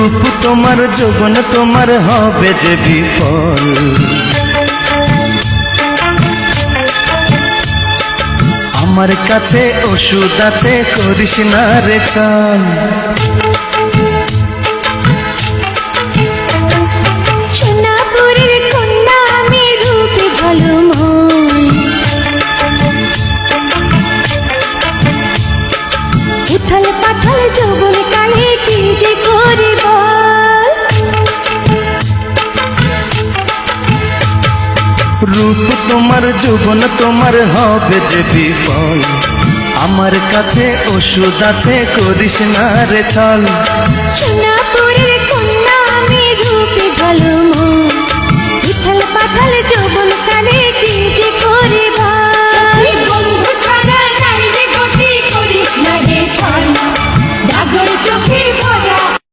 রূপ তোমার যৌবন তোমার হবে যে বিফল। আমার কাছে ওষুধ আছে করিস না রে ছল। সোনাপুরের কন্যা আমি রূপে ঝলমল, উথাল পাথাল যৌবন কালে কি যে করি বল। রূপ তোমার যৌবন তোমার হবে যে বিফল। আমার কাছে ওষুধ আছে করিস না রে ছল। সোনা